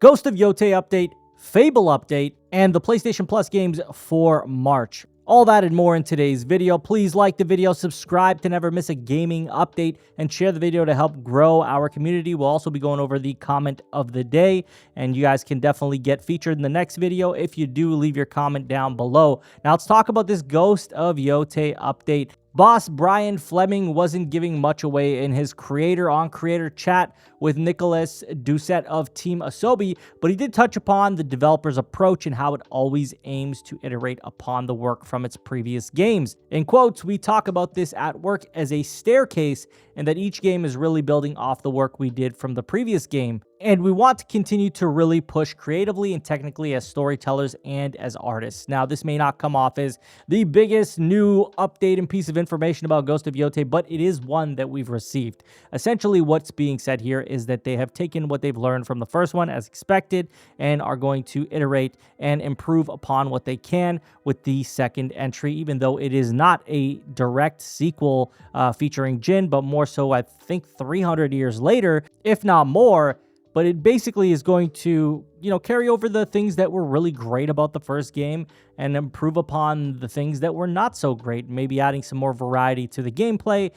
Ghost of Yotei update, Fable update, and the PlayStation Plus games for March. All that and more in today's video. Please like the video, subscribe to never miss a gaming update, and share the video to help grow our community. We'll also be going over the comment of the day, and you guys can definitely get featured in the next video if you do leave your comment down below. Now let's talk about this Ghost of Yotei update. Boss Brian Fleming wasn't giving much away in his creator-on-creator chat with Nicholas Doucette of Team Asobi, but he did touch upon the developer's approach and how it always aims to iterate upon the work from its previous games. In quotes, "We talk about this at work as a staircase, and that each game is really building off the work we did from the previous game. And we want to continue to really push creatively and technically as storytellers and as artists." Now, this may not come off as the biggest new update and piece of information about Ghost of Yotei, but it is one that we've received. Essentially, what's being said here is that they have taken what they've learned from the first one as expected and are going to iterate and improve upon what they can with the second entry, even though it is not a direct sequel featuring Jin, but more so, I think, 300 years later, if not more. But it basically is going to, carry over the things that were really great about the first game and improve upon the things that were not so great. Maybe adding some more variety to the gameplay,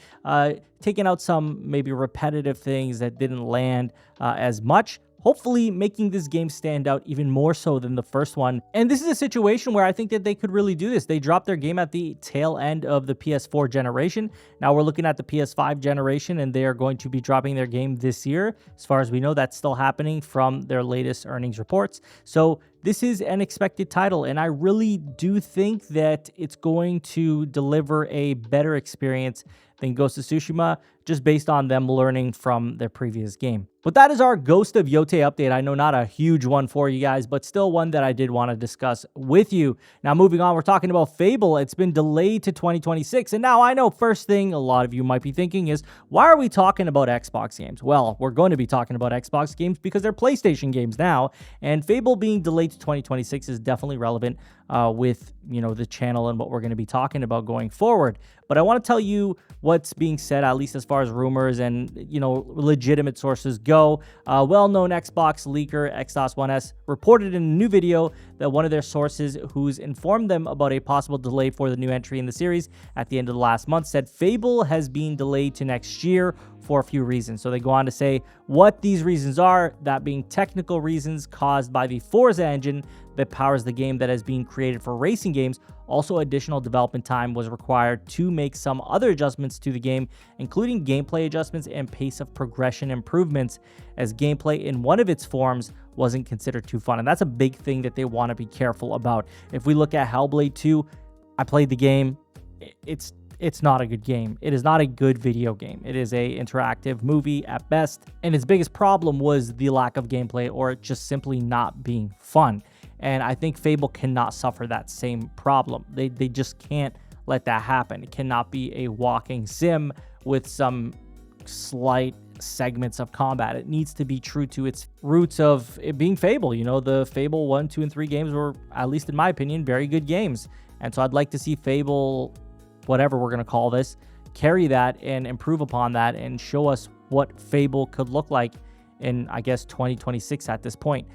taking out some maybe repetitive things that didn't land as much. Hopefully making this game stand out even more so than the first one. And this is a situation where I think that they could really do this. They dropped their game at the tail end of the PS4 generation. Now we're looking at the PS5 generation, and they are going to be dropping their game this year. As far as we know, that's still happening from their latest earnings reports. So this is an expected title, and I really do think that it's going to deliver a better experience than Ghost of Tsushima, just based on them learning from their previous game. But that is our Ghost of Yotei update. I know not a huge one for you guys, but still one that I did want to discuss with you. Now moving on, we're talking about Fable. It's been delayed to 2026. And now I know first thing a lot of you might be thinking is, why are we talking about Xbox games? Well, we're going to be talking about Xbox games because they're PlayStation games now. And Fable being delayed to 2026 is definitely relevant with, the channel and what we're going to be talking about going forward. But I want to tell you what's being said, at least as far as rumors and, legitimate sources go. Well-known Xbox leaker, Xos1S, reported in a new video that one of their sources who's informed them about a possible delay for the new entry in the series at the end of the last month said Fable has been delayed to next year for a few reasons. So they go on to say what these reasons are, that being technical reasons caused by the Forza engine that powers the game that has been created for racing games. Also, additional development time was required to make some other adjustments to the game, including gameplay adjustments and pace of progression improvements, as gameplay in one of its forms wasn't considered too fun. And that's a big thing that they want to be careful about. If we look at Hellblade 2, I played the game. It's not a good game. It is not a good video game. It is a interactive movie at best. And its biggest problem was the lack of gameplay, or just simply not being fun. And I think Fable cannot suffer that same problem. They just can't let that happen. It cannot be a walking sim with some slight segments of combat. It needs to be true to its roots of it being Fable. The Fable 1, 2, and 3 games were, at least in my opinion, very good games. And so I'd like to see Fable, whatever we're going to call this, carry that and improve upon that and show us what Fable could look like in, I guess, 2026 at this point.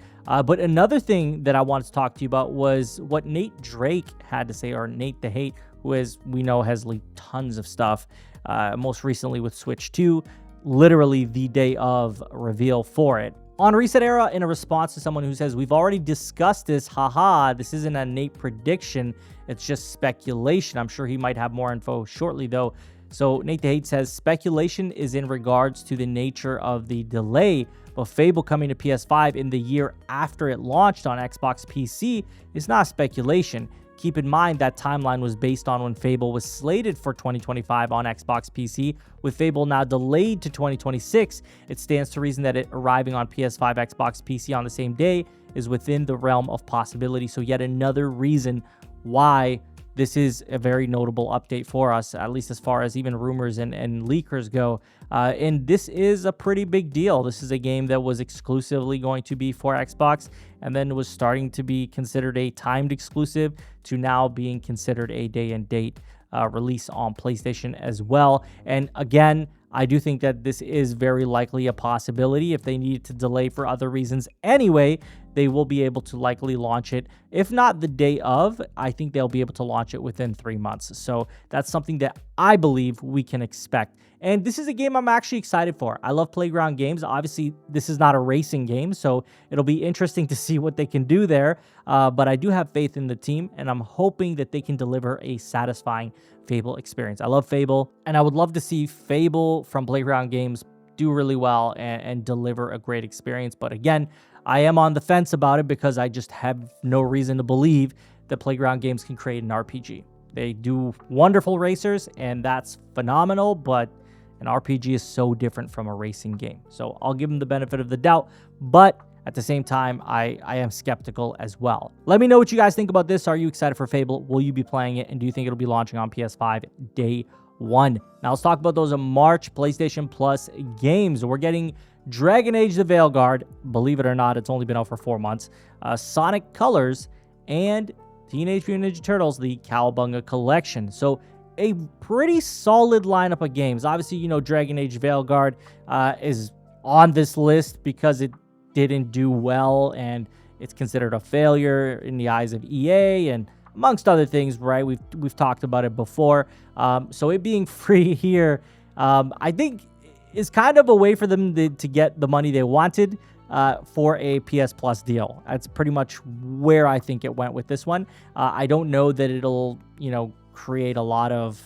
But another thing that I wanted to talk to you about was what Nate Drake had to say, or Nate the Hate, who, as we know, has leaked tons of stuff, most recently with Switch 2, literally the day of reveal for it. On Reset Era, in a response to someone who says, "We've already discussed this, haha, this isn't a Nate prediction, it's just speculation." I'm sure he might have more info shortly, though. So Nate the Hate says, "Speculation is in regards to the nature of the delay, but Fable coming to PS5 in the year after it launched on Xbox PC is not speculation. Keep in mind that timeline was based on when Fable was slated for 2025 on Xbox PC. With Fable now delayed to 2026, it stands to reason that it arriving on PS5, Xbox PC on the same day is within the realm of possibility." So yet another reason why this is a very notable update for us, at least as far as even rumors and leakers go. And this is a pretty big deal. This is a game that was exclusively going to be for Xbox, and then was starting to be considered a timed exclusive, to now being considered a day and date release on PlayStation as well. And again, I do think that this is very likely a possibility. If they need to delay for other reasons anyway, they will be able to likely launch it. If not the day of, I think they'll be able to launch it within 3 months. So that's something that I believe we can expect. And this is a game I'm actually excited for. I love playground games. Obviously, this is not a racing game, so it'll be interesting to see what they can do there. But I do have faith in the team, and I'm hoping that they can deliver a satisfying Fable experience. I love Fable, and I would love to see Fable from Playground Games do really well and deliver a great experience. But again, I am on the fence about it because I just have no reason to believe that Playground Games can create an RPG. They do wonderful racers, and that's phenomenal, but an RPG is so different from a racing game. So I'll give them the benefit of the doubt, but at the same time, I am skeptical as well. Let me know what you guys think about this. Are you excited for Fable? Will you be playing it? And do you think it'll be launching on PS5 day one? Now let's talk about those March PlayStation Plus games. We're getting Dragon Age the Veilguard. Believe it or not, it's only been out for 4 months. Sonic Colors and Teenage Mutant Ninja Turtles, the Cowabunga Collection. So a pretty solid lineup of games. Obviously, you know, Dragon Age Veilguard is on this list because it didn't do well and it's considered a failure in the eyes of EA and amongst other things, right? We've talked about it before. So it being free here, I think is kind of a way for them to get the money they wanted for a PS Plus deal. That's pretty much where I think it went with this one. I don't know that it'll, you know, create a lot of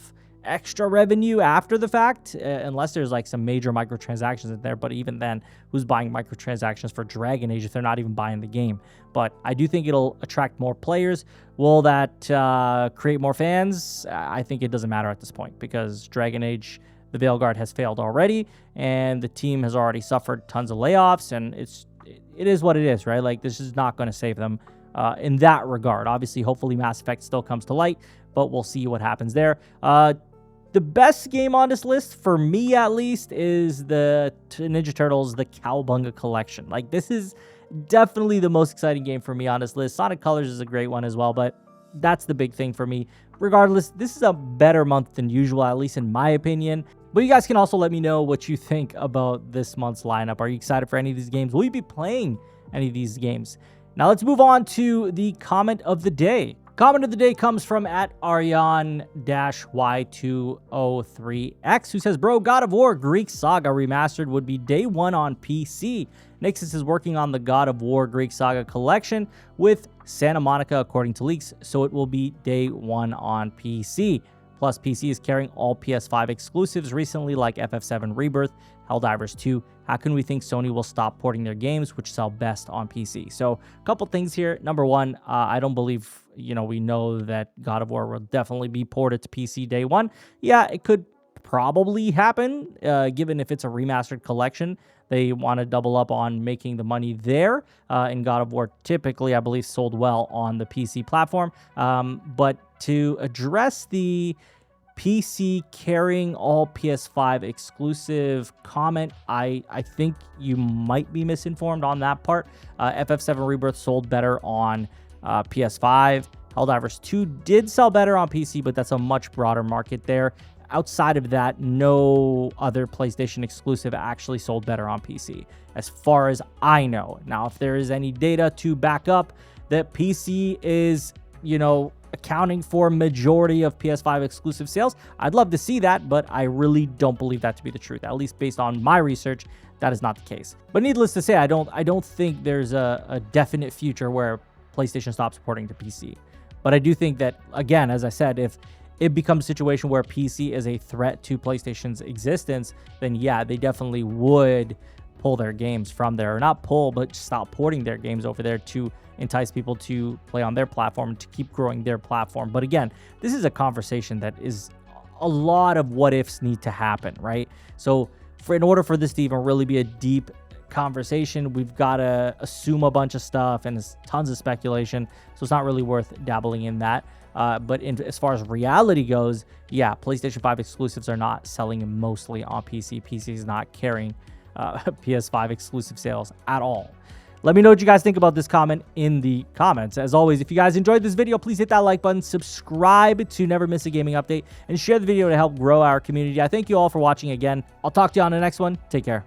extra revenue after the fact, unless there's like some major microtransactions in there. But even then, who's buying microtransactions for Dragon Age if they're not even buying the game? But I do think it'll attract more players. Will that create more fans? I think it doesn't matter at this point because Dragon Age the Veilguard has failed already, and the team has already suffered tons of layoffs, and it is what it is, right? Like, this is not going to save them in that regard. Obviously, hopefully Mass Effect still comes to light, but we'll see what happens there. The best game on this list, for me at least, is the Ninja Turtles, the Cowabunga Collection. Like, this is definitely the most exciting game for me on this list. Sonic Colors is a great one as well, but that's the big thing for me. Regardless, this is a better month than usual, at least in my opinion. But you guys can also let me know what you think about this month's lineup. Are you excited for any of these games? Will you be playing any of these games? Now let's move on to the comment of the day. Comment of the day comes from @Aryan-Y203X, who says, "Bro, God of War Greek Saga Remastered would be day one on PC. NIXNE is working on the God of War Greek Saga collection with Santa Monica, according to leaks, so it will be day one on PC. Plus, PC is carrying all PS5 exclusives recently, like FF7 Rebirth, Helldivers 2. How can we think Sony will stop porting their games, which sell best on PC?" So, a couple things here. Number one, I don't believe, we know that God of War will definitely be ported to PC day one. Yeah, it could probably happen, given if it's a remastered collection. They want to double up on making the money there. And God of War typically, I believe, sold well on the PC platform. But to address the PC carrying all PS5 exclusive comment, I think you might be misinformed on that part. FF7 Rebirth sold better on PS5. Helldivers 2 did sell better on PC, but that's a much broader market there. Outside of that, no other PlayStation exclusive actually sold better on PC, as far as I know. Now, if there is any data to back up that PC is, accounting for majority of PS5 exclusive sales, I'd love to see that, but I really don't believe that to be the truth. At least based on my research, that is not the case. But needless to say, I don't think there's a definite future where PlayStation stops supporting to PC. But I do think that, again, as I said, if it becomes a situation where PC is a threat to PlayStation's existence, then yeah, they definitely would pull their games from there. Or not pull, but stop porting their games over there to entice people to play on their platform, to keep growing their platform. But again, this is a conversation that is a lot of what ifs need to happen, right? So in order for this to even really be a deep conversation, we've got to assume a bunch of stuff, and there's tons of speculation, so it's not really worth dabbling in that. But as far as reality goes, yeah, PlayStation 5 exclusives are not selling mostly on PC. PC is not carrying PS5 exclusive sales at all. Let me know what you guys think about this comment in the comments. As always, if you guys enjoyed this video, please hit that like button, subscribe to never miss a gaming update, and share the video to help grow our community. I thank you all for watching again. I'll talk to you on the next one. Take care.